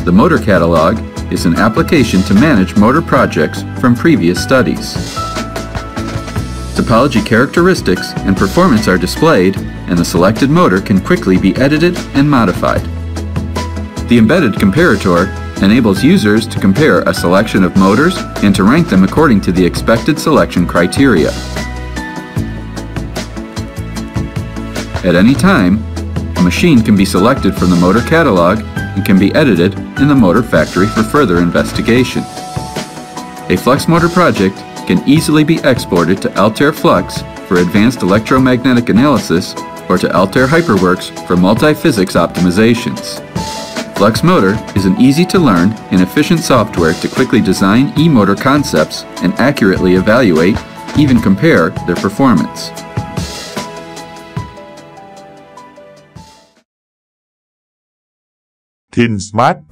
The motor catalog is an application to manage motor projects from previous studies. Topology characteristics and performance are displayed, and the selected motor can quickly be edited and modified. The embedded comparator enables users to compare a selection of motors and to rank them according to the expected selection criteria. At any time, a machine can be selected from the motor catalog and can be edited in the motor factory for further investigation. A flux motor project can easily be exported to Altair Flux for advanced electromagnetic analysis or to Altair HyperWorks for multi-physics optimizations. FluxMotor is an easy-to-learn and efficient software to quickly design e-motor concepts and accurately evaluate, even compare, their performance. Thin Smart